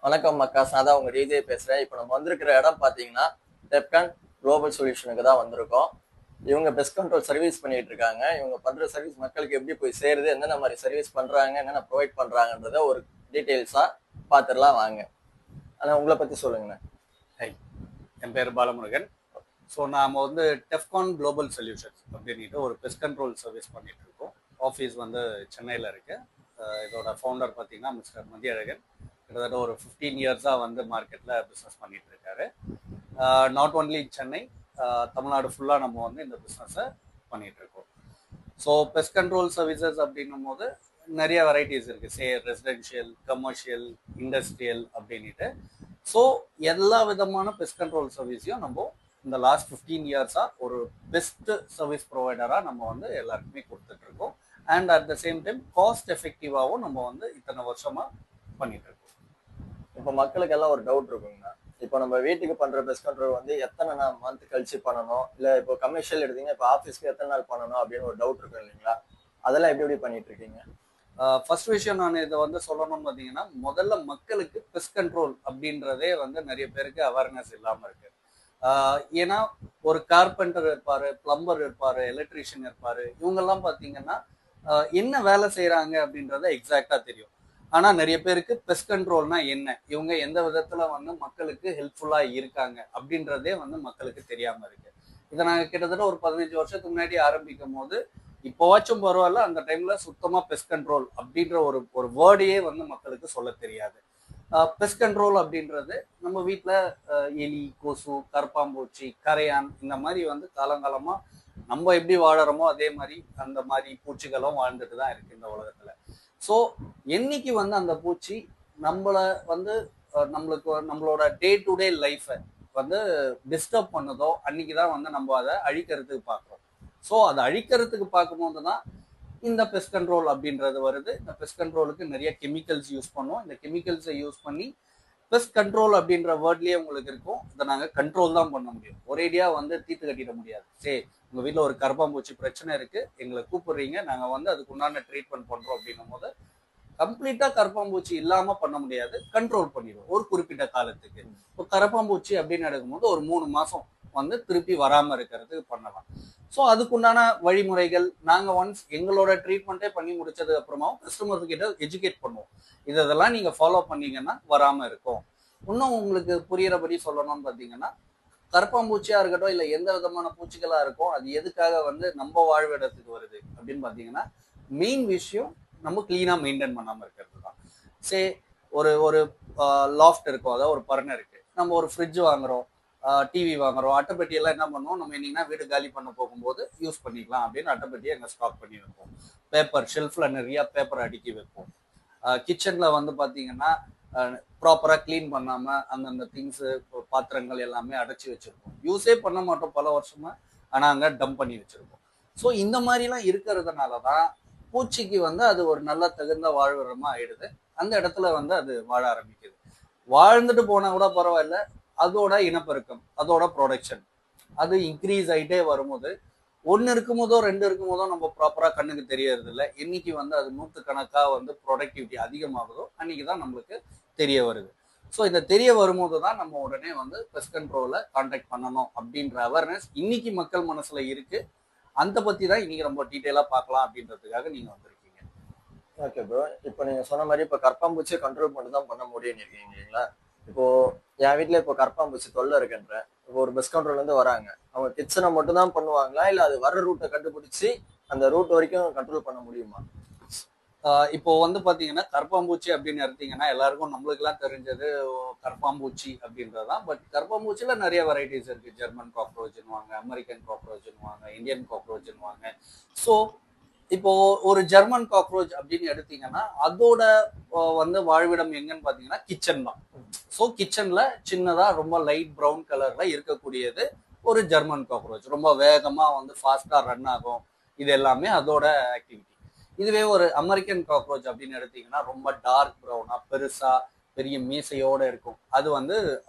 வணக்கம் மக்கா, சாதா உங்க டிஜே பேசுறேன். இப்போ நம்ம வந்திருக்கிற இடம் பார்த்தீங்கன்னா டெப்கன் குளோபல் சொல்யூஷனுக்கு தான் வந்திருக்கோம். இவங்க பெஸ்ட் கண்ட்ரோல் சர்வீஸ் பண்ணிட்டு இருக்காங்க. இவங்க பண்ற சர்வீஸ் மக்களுக்கு எப்படி போய் சேருது, என்னென்ன மாதிரி சர்வீஸ் பண்றாங்க, என்னென்ன ப்ரொவைட் பண்றாங்கன்றத ஒரு டீட்டெயில்ஸா பார்த்துடலாம் வாங்க. ஆனா உங்களை பத்தி சொல்லுங்கண்ணே. ஹை, என் பேர் பாலமுருகன். ஸோ நாம் வந்து டெஃப்கான் குளோபல் சொல்யூஷன்ஸ் அப்படின்ட்டு ஒரு பெஸ்ட் கண்ட்ரோல் சர்வீஸ் பண்ணிட்டு இருக்கோம். ஆஃபீஸ் வந்து சென்னையில் இருக்கு. இதோட ஃபவுண்டர் பார்த்தீங்கன்னா மிஸ்டர் மதியழகன். கிட்டத்தட்ட ஒரு 15 இயர்ஸாக வந்து மார்க்கெட்டில் பிஸ்னஸ் பண்ணிட்டு இருக்காரு. நாட் ஒன்லி சென்னை, தமிழ்நாடு ஃபுல்லாக நம்ம வந்து இந்த பிஸ்னஸை பண்ணிட்டு இருக்கோம். ஸோ பெஸ்ட் கண்ட்ரோல் சர்வீசஸ் அப்படின்னும் போது நிறைய வெரைட்டிஸ் இருக்குது. ரெசிடென்ஷியல், கமர்ஷியல், இண்டஸ்ட்ரியல் அப்படின்ட்டு. ஸோ எல்லா விதமான பெஸ்ட் கண்ட்ரோல் சர்வீஸையும் நம்ம இந்த லாஸ்ட் 15 இயர்ஸாக ஒரு பெஸ்ட் சர்வீஸ் ப்ரொவைடராக நம்ம வந்து எல்லாருக்குமே கொடுத்துட்ருக்கோம். And at the same time cost எஃபெக்டிவாகவும் நம்ம வந்து இத்தனை வருஷமாக பண்ணிட்டு இருக்கோம். இப்போ மக்களுக்கு எல்லாம் ஒரு டவுட் இருக்குங்கண்ணா. இப்போ நம்ம வீட்டுக்கு பண்ற பெஸ்ட் கண்ட்ரோல் வந்து எத்தனை நாள் மந்த் கழிச்சு பண்ணணும், இல்லை இப்போ கமர்ஷியல் எடுத்தீங்கன்னா இப்போ ஆஃபீஸ்க்கு எத்தனை நாள் பண்ணணும் அப்படின்னு ஒரு டவுட் இருக்கும் இல்லைங்களா? அதெல்லாம் எப்படி பண்ணிட்டு இருக்கீங்க? ஃபர்ஸ்ட் விஷயம் நான் இதை வந்து சொல்லணும்னு பார்த்தீங்கன்னா, முதல்ல மக்களுக்கு பெஸ்ட் கண்ட்ரோல் அப்படின்றதே வந்து நிறைய பேருக்கு அவேர்னஸ் இல்லாமல் இருக்கு. ஏன்னா ஒரு கார்பெண்டர் இருப்பாரு, பிளம்பர் இருப்பாரு, எலக்ட்ரீஷியன் இருப்பாரு, இவங்கெல்லாம் பார்த்தீங்கன்னா என்ன வேலை செய்யறாங்க அப்படின்றத எக்ஸாக்டா தெரியும். ஆனா நிறைய பேருக்கு பெஸ்ட் கண்ட்ரோல்னா என்ன, இவங்க எந்த விதத்துல வந்து மக்களுக்கு ஹெல்ப்ஃபுல்லா இருக்காங்க அப்படின்றதே வந்து மக்களுக்கு தெரியாம இருக்கு. இதை நாங்கள் கிட்டத்தட்ட ஒரு 15 வருஷத்துக்கு முன்னாடி ஆரம்பிக்கும் போது, இப்போவாச்சும் பரவாயில்ல, அந்த டைம்ல சுத்தமா பெஸ்ட் கண்ட்ரோல் அப்படின்ற ஒரு ஒரு வேர்டையே வந்து மக்களுக்கு சொல்ல தெரியாது. பெஸ்ட் கண்ட்ரோல் அப்படின்றது நம்ம வீட்டில் எலி, கொசு, கரப்பாம்பூச்சி, கரையான் இந்த மாதிரி வந்து காலங்காலமா நம்ம எப்படி வாழறோமோ அதே மாதிரி அந்த மாதிரி பூச்சிகளும் வாழ்ந்துட்டு தான் இருக்கு இந்த உலகத்துல. ஸோ என்னைக்கு வந்து அந்த பூச்சி நம்மளை வந்து நம்மளுக்கு நம்மளோட டே டு டே லைஃப்பை வந்து டிஸ்டர்ப் பண்ணுதோ அன்னைக்கு தான் வந்து நம்ம அதை அழிக்கிறதுக்கு பார்க்குறோம். ஸோ அதை அழிக்கிறதுக்கு பார்க்கும்போது தான் இந்த பெஸ்ட் கண்ட்ரோல் அப்படின்றது வருது. இந்த பெஸ்ட் கண்ட்ரோலுக்கு நிறைய கெமிக்கல்ஸ் யூஸ் பண்ணுவோம். இந்த கெமிக்கல்ஸை யூஸ் பண்ணி பெஸ்ட் கண்ட்ரோல் அப்படின்ற வேர்ட்லேயே உங்களுக்கு இருக்கும். இதை நாங்கள் கண்ட்ரோல் தான் பண்ண முடியும், ஒரேடியாக வந்து தீர்த்து கட்டிட முடியாது. சரி, உங்கள் வீட்டில் ஒரு கரப்பாம்பூச்சி பிரச்சனை இருக்குது, எங்களை கூப்பிடுறீங்க, நாங்கள் வந்து அதுக்கு உண்டான ட்ரீட்மெண்ட் பண்ணுறோம் அப்படின்னும் போது கம்ப்ளீட்டாக கரப்பாம்பூச்சி இல்லாமல் பண்ண முடியாது, கண்ட்ரோல் பண்ணிடுவோம் ஒரு குறிப்பிட்ட காலத்துக்கு. இப்போ கரப்பாம்பூச்சி அப்படின்னு எடுக்கும்போது ஒரு 3 மாதம் வந்து திருப்பி வராமல் இருக்கிறதுக்கு பண்ணலாம். ஸோ அதுக்குண்டான வழிமுறைகள் நாங்கள் ஒன்ஸ் எங்களோட ட்ரீட்மெண்ட்டே பண்ணி முடிச்சது அப்புறமாவும் கஸ்டமர்ஸ் கிட்ட எஜுகேட் பண்ணுவோம். இதெல்லாம் நீங்கள் ஃபாலோ பண்ணீங்கன்னா வராமல் இருக்கும். இன்னும் உங்களுக்கு புரியிறபடி சொல்லணும்னு பார்த்தீங்கன்னா, கரப்பாம்பூச்சியாக இருக்கட்டும் இல்லை எந்த விதமான பூச்சிகளாக இருக்கும், அது எதுக்காக வந்து நம்ம வாழ்விடத்துக்கு வருது அப்படின்னு பார்த்தீங்கன்னா, மெயின் விஷயம் நம்ம கிளீனாக மெயின்டைன் பண்ணாமல் இருக்கிறது தான். சே ஒரு ஒரு லாஃப்ட் இருக்கும், அதாவது ஒரு பர்னர் இருக்கு, நம்ம ஒரு ஃப்ரிட்ஜ் வாங்குறோம், டிவி வாங்குறோம், அட்டைப்பெட்டியெல்லாம் என்ன பண்ணுவோம், நம்ம என்னைக்குன்னா வீடு காலி பண்ண போகும்போது யூஸ் பண்ணிக்கலாம் அப்படின்னு அட்டைப்பெட்டியை எங்கே ஸ்டாக் பண்ணி வைப்போம். பேப்பர் ஷெல்ஃபில் நிறைய பேப்பர் அடுக்கி வைப்போம். கிச்சனில் வந்து பார்த்தீங்கன்னா ப்ராப்பராக க்ளீன் பண்ணாமல் அந்தந்த திங்ஸு, பாத்திரங்கள் எல்லாமே அடைச்சி வச்சுருப்போம், யூஸே பண்ண மாட்டோம் பல வருஷமாக, ஆனால் அங்கே டம்ப் பண்ணி வச்சுருப்போம். ஸோ இந்த மாதிரிலாம் இருக்கிறதுனால தான் பூச்சிக்கு வந்து அது ஒரு நல்ல தகுந்த வாழ்விடமா ஆயிடுது. அந்த இடத்துல வந்து அது வாழ ஆரம்பிக்குது. வாழ்ந்துட்டு போனா கூட பரவாயில்ல, அதோட இனப்பெருக்கம், அதோட ப்ரொடக்ஷன் அது இன்க்ரீஸ் ஆகிட்டே வரும்போது, ஒன்று இருக்கும்போதோ 2 இருக்கும்போதோ நம்ம ப்ராப்பராக கண்ணுக்கு தெரியறது இல்லை. இன்னைக்கு வந்து அது 100கணக்காக வந்து ப்ரொடக்டிவிட்டி அதிகமாகுதோ அன்னைக்கு தான் நம்மளுக்கு தெரிய வருது. ஸோ இந்த தெரிய வரும்போது தான் நம்ம உடனே வந்து பெஸ்ட் கண்ட்ரோலை கான்டாக்ட் பண்ணணும் அப்படின்ற அவேர்னஸ் இன்னைக்கு மக்கள் மனசுல இருக்கு. அந்த பத்தி தான் இன்னைக்கு ரொம்ப டீட்டெயிலாக பார்க்கலாம் அப்படின்றதுக்காக நீங்க வந்திருக்கீங்க. ஓகே ப்ரோ, இப்போ நீங்க சொன்ன மாதிரி இப்போ கரப்பாம்பூச்சியை கண்ட்ரோல் மட்டும் தான் பண்ண முடியும்னு இருக்கீங்க இல்லைங்களா? இப்போ என் வீட்டில் இப்போ கரப்பாம்பூச்சி தொல்லை இருக்குன்றேன். இப்போ ஒரு பெஸ்ட் கண்ட்ரோல் வந்து வராங்க, அவங்க கிச்சனை மட்டும் தான் பண்ணுவாங்களா, இல்லை அது வர ரூட்டை கண்டுபிடிச்சி அந்த ரூட் வரைக்கும் கண்ட்ரோல் பண்ண முடியுமா? இப்போ வந்து பாத்தீங்கன்னா கரப்பாம்பூச்சி அப்படின்னு எடுத்தீங்கன்னா எல்லாருக்கும் நம்மளுக்கெல்லாம் தெரிஞ்சது கரப்பாம்பூச்சி அப்படின்றதான். பட் கரப்பாம்பூச்சியில நிறைய வெரைட்டிஸ் இருக்கு. ஜெர்மன் காக்ரோச்னுவாங்க, அமெரிக்கன் காக்ரோச்னுவாங்க, இந்தியன் காக்ரோச்னுவாங்க. ஸோ இப்போ ஒரு ஜெர்மன் காக்ரோச் அப்படின்னு எடுத்தீங்கன்னா அதோட வந்து வாழ்விடம் எங்கன்னு பாத்தீங்கன்னா கிச்சன் தான். ஸோ கிச்சன்ல சின்னதா ரொம்ப லைட் ப்ரௌன் கலர்ல இருக்கக்கூடியது ஒரு ஜெர்மன் காக்ரோச். ரொம்ப வேகமா வந்து ஃபாஸ்டா ரன் ஆகும். இது எல்லாமே அதோட ஆக்டிவிட்டி. இதுவே ஒரு அமெரிக்கன் காக்ரோச் அப்படின்னு எடுத்தீங்கன்னா ரொம்ப டார்க் ப்ரௌனா பெருசா பெரிய மீசையோட இருக்கும். அது வந்து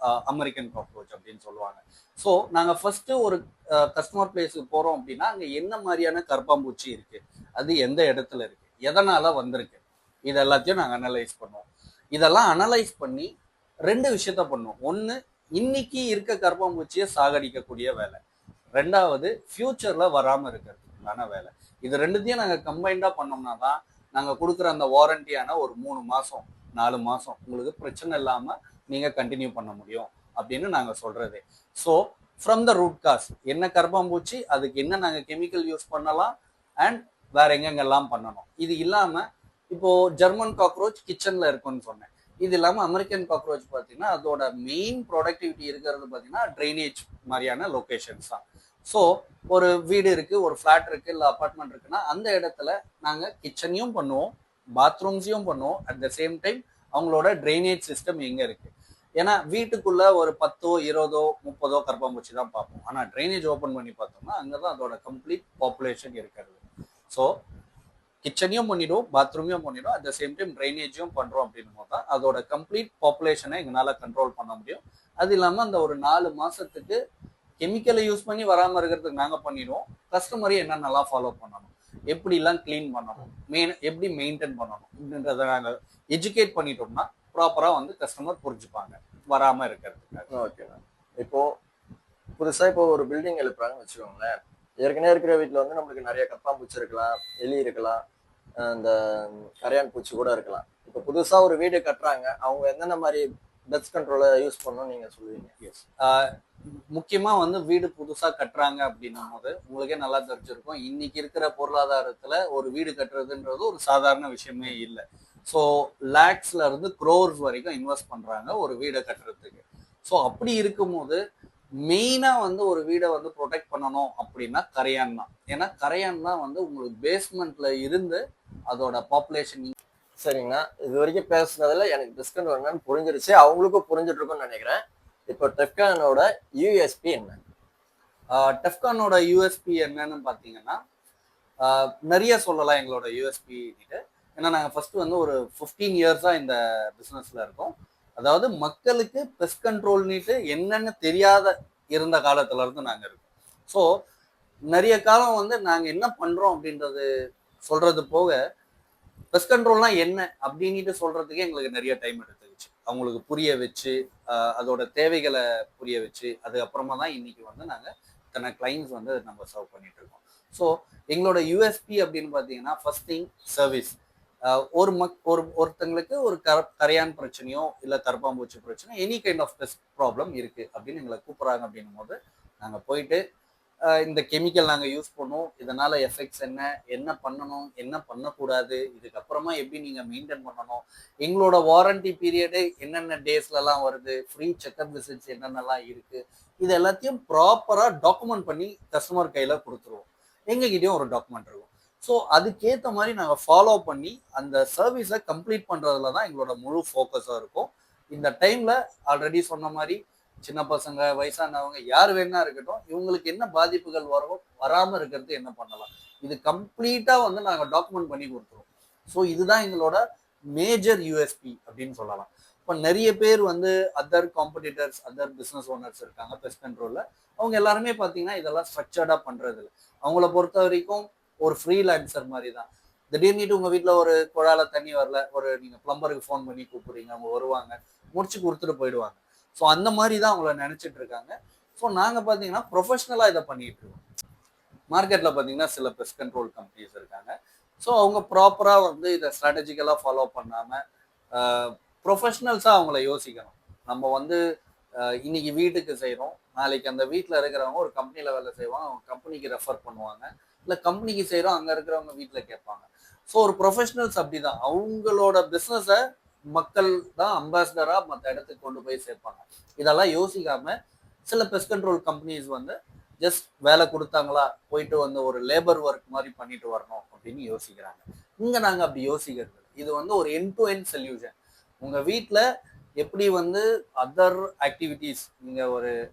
அமெரிக்கன் காக்ரோச் அப்படின்னு சொல்லுவாங்க. ஸோ நாங்கள் ஃபர்ஸ்ட் ஒரு கஸ்டமர் பிளேஸுக்கு போறோம் அப்படின்னா அங்கே என்ன மாதிரியான கரப்பாம்பூச்சி இருக்கு, அது எந்த இடத்துல இருக்கு, எதனால வந்திருக்கு, இது எல்லாத்தையும் நாங்கள் அனலைஸ் பண்ணுவோம். இதெல்லாம் அனலைஸ் பண்ணி 2 விஷயத்த பண்ணுவோம். ஒண்ணு, இன்னைக்கு இருக்க கரப்பான்பூச்சியை சாகடிக்கக்கூடிய வேலை. 2வது, ஃபியூச்சர்ல வராம இருக்கிறதுக்கான வேலை. இது 2த்தையும் நாங்க கம்பைன்டா பண்ணோம்னா தான் நாங்க கொடுக்குற அந்த வாரண்டியான ஒரு 3 மாசம் 4 மாசம் உங்களுக்கு பிரச்சனை இல்லாம நீங்க கண்டினியூ பண்ண முடியும் அப்படின்னு நாங்க சொல்றது. So from the root cause என்ன கரப்பான்பூச்சி, அதுக்கு என்ன நாங்க கெமிக்கல் யூஸ் பண்ணலாம் அண்ட் வேற எங்கெங்கெல்லாம் பண்ணணும். இது இல்லாம இப்போ ஜெர்மன் காக்ரோச் கிச்சன்ல இருக்குன்னு சொன்னேன். இது இல்லாம அமெரிக்கன் காக்ரோச் பார்த்தீங்கன்னா அதோட மெயின் ப்ரொடக்டிவிட்டி இருக்கிறது பார்த்தீங்கன்னா ட்ரைனேஜ் மாதிரியான லொகேஷன்ஸ் தான். ஸோ ஒரு வீடு இருக்கு, ஒரு ஃபிளாட் இருக்கு, இல்லை அப்பார்ட்மெண்ட் இருக்குன்னா அந்த இடத்துல நாங்க கிச்சனையும் பண்ணுவோம், பாத்ரூம்ஸையும் பண்ணுவோம். அட் த சேம் டைம் அவங்களோட ட்ரைனேஜ் சிஸ்டம் எங்க இருக்கு. ஏன்னா வீட்டுக்குள்ள ஒரு 10, 20, 30 கரப்பான்பூச்சி தான் பார்ப்போம். ஆனா ட்ரைனேஜ் ஓப்பன் பண்ணி பார்த்தோம்னா அங்கதான் அதோட கம்ப்ளீட் பாப்புலேஷன் இருக்கிறது. ஸோ கிச்சனையும் பண்ணிடுவோம், பாத்ரூமையும் பண்ணிடுவோம், அட் த சேம் டைம் ட்ரைனேஜையும் பண்றோம் அப்படின்னும் போது தான் அதோட கம்ப்ளீட் பாப்புலேஷனை எங்களால கண்ட்ரோல் பண்ண முடியும். அது இல்லாம அந்த ஒரு 4 மாசத்துக்கு கெமிக்கலை யூஸ் பண்ணி வராம இருக்கிறதுக்கு நாங்க பண்ணிடுவோம். கஸ்டமரை என்னென்னலாம் ஃபாலோ பண்ணணும், எப்படிலாம் கிளீன் பண்ணணும், எப்படி மெயின்டைன் பண்ணணும் அப்படின்றத நாங்க எஜுகேட் பண்ணிட்டோம்னா ப்ராப்பரா வந்து கஸ்டமர் புரிஞ்சுப்பாங்க வராம இருக்கிறதுக்காக. ஓகேண்ணா. இப்போ புதுசா இப்போ ஒரு பில்டிங் எழுப்புறாங்கன்னு வச்சுக்கோங்களேன். ஏற்கனவே இருக்கிற வீட்டுல வந்து நம்மளுக்கு நிறைய கரப்பான்பூச்சி இருக்கலாம், எலி இருக்கலாம், இந்த கரையான் பூச்சி கூட இருக்கலாம். இப்போ புதுசா ஒரு வீடு கட்டுறாங்க, அவங்க என்னென்ன மாதிரி பெஸ்ட் கண்ட்ரோலை யூஸ் பண்ணணும் நீங்க சொல்லுவீங்க? எஸ். முக்கியமா வந்து வீடு புதுசா கட்டுறாங்க அப்படின்னும் போது உங்களுக்கே நல்லா தெரிஞ்சிருக்கும், இன்னைக்கு இருக்கிற பொருளாதாரத்துல ஒரு வீடு கட்டுறதுன்றது ஒரு சாதாரண விஷயமே இல்லை. ஸோ லேக்ஸ்ல இருந்து க்ரோர்ஸ் வரைக்கும் இன்வெஸ்ட் பண்றாங்க ஒரு வீடை கட்டுறதுக்கு. ஸோ அப்படி இருக்கும்போது மெயினா வந்து ஒரு வீடை வந்து ப்ரொடெக்ட் பண்ணணும் அப்படின்னா கரையான் தான். ஏன்னா கரையான் தான் வந்து உங்களுக்கு பேஸ்மெண்ட்ல இருந்து அதோட பாப்புலேஷன். சரிங்கண்ணா, இது வரைக்கும் பேசுனதுல எனக்கு டிஸ்கவுண்ட் என்னன்னு புரிஞ்சிருச்சு, அவங்களுக்கும் புரிஞ்சிட்டு இருக்கும்னு நினைக்கிறேன். இப்போ டெஃப்கானோட யூஎஸ்பி என்ன? டெஃப்கானோட யூஎஸ்பி என்னன்னு பார்த்தீங்கன்னா நிறைய சொல்லலாம் எங்களோட யூஎஸ்பி. ஏன்னா நாங்கள் ஃபர்ஸ்ட் வந்து ஒரு 15 இயர்ஸாக இந்த பிஸ்னஸ்ல இருக்கோம். அதாவது மக்களுக்கு பெஸ்ட் கண்ட்ரோல்னிட்டு என்னன்னு தெரியாத இருந்த காலத்துல இருந்து நாங்கள் இருக்கோம். ஸோ நிறைய காலம் வந்து நாங்கள் என்ன பண்றோம் அப்படின்றது சொல்றது போக பெஸ்ட் கண்ட்ரோல்னா என்ன அப்படின்ட்டு சொல்றதுக்கே எங்களுக்கு நிறைய டைம் எடுத்துக்கிச்சு. அவங்களுக்கு புரிய வச்சு அதோட தேவைகளை புரிய வச்சு அதுக்கப்புறமா தான் இன்னைக்கு வந்து நாங்கள் இத்தனை கிளைண்ட்ஸ் வந்து நம்ம சர்வ் பண்ணிட்டு இருக்கோம். ஸோ எங்களோட யூஎஸ்பி அப்படின்னு பார்த்தீங்கன்னா ஃபர்ஸ்ட் திங் சர்வீஸ். ஒருத்தங்களுக்கு ஒரு கரையான் பிரச்சனையோ இல்லை கரப்பாம்பூச்சி பிரச்சனையோ any kind of pest problem இருக்கு அப்படின்னு எங்களை கூப்பிட்றாங்க அப்படின்னும் போது நாங்கள் போயிட்டு இந்த கெமிக்கல் நாங்கள் யூஸ் பண்ணுவோம், இதனால எஃபெக்ட்ஸ் என்ன, என்ன பண்ணணும், என்ன பண்ணக்கூடாது, இதுக்கப்புறமா எப்படி நீங்கள் மெயின்டைன் பண்ணணும், எங்களோட வாரண்டி பீரியடு என்னென்ன டேஸ்லலாம் வருது, ஃப்ரீ செக்அப் விசிட்ஸ் என்னென்னலாம் இருக்கு, இது எல்லாத்தையும் ப்ராப்பராக டாக்குமெண்ட் பண்ணி கஸ்டமர் கையில் கொடுத்துருவோம். எங்ககிட்டயும் ஒரு டாக்குமெண்ட் இருக்கும். ஸோ அதுக்கேற்ற மாதிரி நாங்கள் ஃபாலோ பண்ணி அந்த சர்வீஸை கம்ப்ளீட் பண்ணுறதுல தான் எங்களோட முழு ஃபோக்கஸாக இருக்கும். இந்த டைமில் ஆல்ரெடி சொன்ன மாதிரி சின்ன பசங்க, வயசானவங்க, யார் வேணா இருக்கட்டும், இவங்களுக்கு என்ன பாதிப்புகள் வராமல் இருக்கிறது என்ன பண்ணலாம், இது கம்ப்ளீட்டாக வந்து நாங்கள் டாக்குமெண்ட் பண்ணி கொடுத்துருவோம். ஸோ இதுதான் எங்களோட மேஜர் யூஎஸ்பி அப்படின்னு சொல்லலாம். இப்போ நிறைய பேர் வந்து other competitors, other business owners இருக்காங்க பெஸ்ட் கண்ட்ரோலில். அவங்க எல்லாருமே பார்த்தீங்கன்னா இதெல்லாம் ஸ்ட்ரக்சர்டாக பண்ணுறது இல்லை. அவங்கள பொறுத்த வரைக்கும் ஒரு ஃப்ரீலான்சர் மாதிரி தான். திடீர்னு உங்கள் வீட்டில் ஒரு குழால தண்ணி வரல, ஒரு நீங்கள் ப்ளம்பருக்கு ஃபோன் பண்ணி கூப்பிடுறீங்க, அவங்க வருவாங்க, முடிச்சு கொடுத்துட்டு போயிடுவாங்க. ஸோ அந்த மாதிரி தான் அவங்கள நினச்சிட்டு இருக்காங்க. ஸோ நாங்கள் பார்த்தீங்கன்னா ப்ரொஃபஷ்னலாக இதை பண்ணிட்டு இருக்கோம். மார்க்கெட்டில் பார்த்தீங்கன்னா சில பெஸ்ட் கண்ட்ரோல் கம்பெனிஸ் இருக்காங்க. ஸோ அவங்க ப்ராப்பராக வந்து இதை ஸ்ட்ராட்டஜிக்கலாக ஃபாலோ பண்ணாமல் ப்ரொஃபஷ்னல்ஸாக அவங்கள யோசிக்கணும். நம்ம வந்து இன்னைக்கு வீட்டுக்கு செய்கிறோம், நாளைக்கு அந்த வீட்டில் இருக்கிறவங்க ஒரு கம்பெனியில் வேலை செய்வாங்க, அவங்க கம்பெனிக்கு ரெஃபர் பண்ணுவாங்க, இல்லை கம்பெனிக்கு செய்கிறோம் அங்கே இருக்கிறவங்க வீட்டில் கேட்பாங்க. ஸோ ஒரு ப்ரொஃபஷ்னல்ஸ் அப்படி தான் அவங்களோட பிஸ்னஸை மக்கள் தான் அம்பாசிடரா மற்ற இடத்துக்கு கொண்டு போய் சேர்ப்பாங்க. இதெல்லாம் யோசிக்காம சில பெஸ்ட் கண்ட்ரோல் கம்பெனிஸ் வந்து ஜஸ்ட் வேலை கொடுத்தாங்களா போயிட்டு வந்து ஒரு லேபர் ஒர்க் மாதிரி பண்ணிட்டு வரணும் அப்படின்னு யோசிக்கிறாங்க. இங்க நாங்க அப்படி யோசிக்கிறது, இது வந்து ஒரு எண்ட் டு எண்ட் சொல்யூஷன். உங்க வீட்டில் எப்படி வந்து அதர் ஆக்டிவிட்டீஸ், நீங்க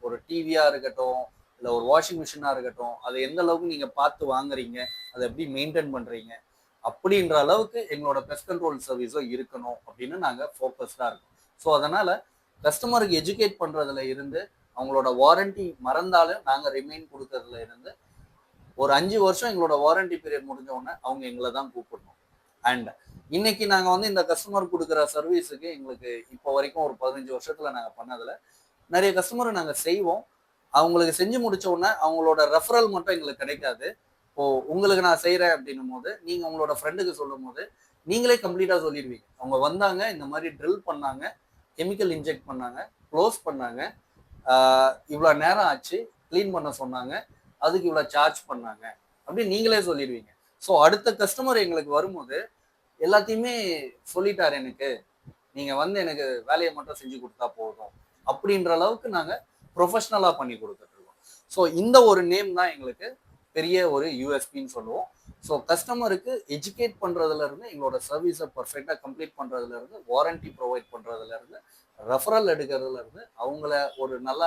ஒரு டிவியா இருக்கட்டும், இல்லை ஒரு வாஷிங் மிஷினா இருக்கட்டும், அதை எந்த அளவுக்கு நீங்க பார்த்து வாங்குறீங்க, அதை எப்படி மெயின்டைன் பண்றீங்க அப்படின்ற அளவுக்கு எங்களோட பெஸ்ட் கண்ட்ரோல் சர்வீஸும் இருக்கணும் அப்படின்னு நாங்கள் ஃபோக்கஸ்டாக இருக்கோம். ஸோ அதனால கஸ்டமருக்கு எஜுகேட் பண்ணுறதுல இருந்து அவங்களோட வாரண்டி மறந்தாலும் நாங்கள் ரிமைன் கொடுக்கறதுல இருந்து ஒரு 5 வருஷம் எங்களோட வாரண்டி பீரியட் முடிஞ்ச உடனே அவங்க எங்களை தான் கூப்பிடணும். அண்ட் இன்னைக்கு நாங்க வந்து இந்த கஸ்டமர் கொடுக்குற சர்வீஸுக்கு எங்களுக்கு இப்போ வரைக்கும் ஒரு 15 வருஷத்துல நாங்க பண்ணதுல நிறைய கஸ்டமர் நாங்க செய்வோம். அவங்களுக்கு செஞ்சு முடிச்ச உடனே அவங்களோட ரெஃபரல் மட்டும் எங்களுக்கு கிடைக்காது. இப்போ உங்களுக்கு நான் செய்றேன் அப்படின்னும் போது நீங்க உங்களோட ஃப்ரெண்டுக்கு சொல்லும் போது நீங்களே கம்ப்ளீட்டா சொல்லிடுவீங்க. அவங்க வந்தாங்க, இந்த மாதிரி ட்ரில் பண்ணாங்க, கெமிக்கல் இன்ஜெக்ட் பண்ணாங்க, க்ளோஸ் பண்ணாங்க, இவ்வளோ நேரம் ஆச்சு, க்ளீன் பண்ண சொன்னாங்க, அதுக்கு இவ்வளோ சார்ஜ் பண்ணாங்க அப்படின்னு நீங்களே சொல்லிடுவீங்க. ஸோ அடுத்த கஸ்டமர் எங்களுக்கு வரும்போது எல்லாத்தையுமே சொல்லிட்டாரு எனக்கு, நீங்க வந்து எனக்கு வேலையை மட்டும் செஞ்சு கொடுத்தா போதும் அப்படின்ற அளவுக்கு நாங்க ப்ரொஃபஷனலா பண்ணி கொடுத்துட்டு இருக்கோம். ஸோ இந்த ஒரு நேம் தான் எங்களுக்கு பெரிய ஒரு யூஎஸ்பின்னு சொல்லுவோம். ஸோ கஸ்டமருக்கு எஜுகேட் பண்றதுல இருந்து எங்களோட சர்வீஸை பர்ஃபெக்டா கம்ப்ளீட் பண்றதுல இருந்து வாரண்டி ப்ரொவைட் பண்றதுல இருந்து ரெஃபரல் எடுக்கிறதுல இருந்து அவங்கள ஒரு நல்ல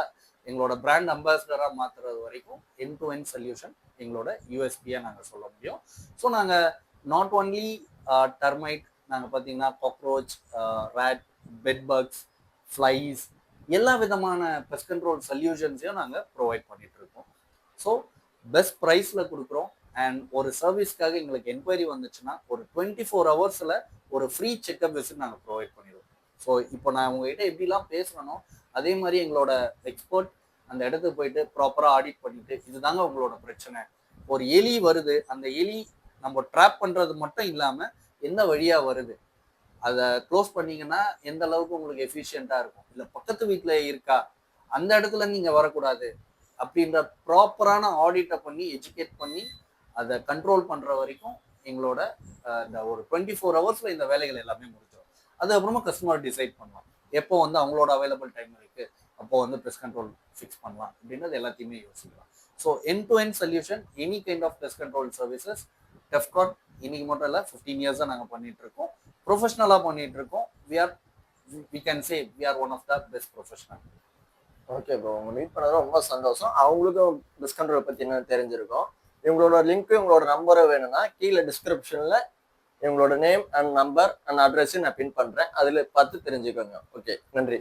எங்களோட பிராண்ட் அம்பாசிடரா மாத்துறது வரைக்கும் எண்ட் டு எண்ட் சொல்யூஷன் எங்களோட யூஎஸ்பியா நாங்க சொல்ல முடியும். ஸோ நாங்க நாட் ஒன்லி டர்மைட், நாங்கள் பார்த்தீங்கன்னா cockroach, rat, bed bugs, flies, எல்லா விதமான பெஸ்ட் கண்ட்ரோல் சொல்யூஷன்ஸையும் நாங்கள் ப்ரொவைட் பண்ணிட்டு இருக்கோம். ஸோ பெஸ்ட் ப்ரைஸில் கொடுக்குறோம். அண்ட் ஒரு சர்வீஸ்க்காக எங்களுக்கு என்கொயரி வந்துச்சுன்னா ஒரு 24 ஹவர்ஸில் ஒரு ஃப்ரீ செக்அப் விசிட் நாங்கள் ப்ரொவைட் பண்ணிடுவோம். ஸோ இப்போ நான் உங்ககிட்ட எப்படிலாம் பேசுகிறனோ அதே மாதிரி எங்களோட எக்ஸ்பர்ட் அந்த இடத்துக்கு போயிட்டு ப்ராப்பராக ஆடிட் பண்ணிட்டு இதுதாங்க உங்களோட பிரச்சனை, ஒரு எலி வருது, அந்த எலி நம்ம ட்ராப் பண்ணுறது மட்டும் இல்லாமல் எந்த வழியா வருது, அதை க்ளோஸ் பண்ணீங்கன்னா எந்த அளவுக்கு உங்களுக்கு எஃபிஷியண்டா இருக்கும், இல்லை பக்கத்து வீட்டில் இருக்கா, அந்த இடத்துல நீங்க வரக்கூடாது அப்படின்ற ப்ராப்பரான ஆடிட்டை பண்ணி எஜுகேட் பண்ணி அதை கண்ட்ரோல் பண்ற வரைக்கும் எங்களோட இந்த ஒரு 24 ஹவர்ஸ்ல இந்த வேலைகள் எல்லாமே முடிச்சிடும். அதுக்கப்புறமா கஸ்டமர் டிசைட் பண்ணலாம் எப்போ வந்து அவங்களோட அவைலபிள் டைம் இருக்கு, அப்போ வந்து பெஸ்ட் கண்ட்ரோல் ஃபிக்ஸ் பண்ணலாம் அப்படின்றது எல்லாத்தையுமே யோசிக்கலாம். So end to end solution any kind of pest control services Defcon இன்னைக்கு மட்டும் இல்லை 15 இயர்ஸ் தான் நாங்கள் பண்ணிட்டு இருக்கோம், ப்ரொஃபஷனலாக பண்ணிட்டு இருக்கோம். We can say we are one of the best professional. Okay bro, உங்க மீட் பண்ணது ரொம்ப சந்தோஷம். அவங்களுக்கும் பெஸ்ட் கண்ட்ரோல் பத்தி என்ன தெரிஞ்சிருக்கும். இவங்களோட லிங்க், இவங்களோட நம்பரை வேணும்னா கீழே டிஸ்கிரிப்ஷன்ல இவங்களோட நேம் அண்ட் நம்பர் அண்ட் அட்ரஸையும் நான் பின் பண்றேன், அதுல பார்த்து தெரிஞ்சுக்கோங்க. ஓகே, நன்றி.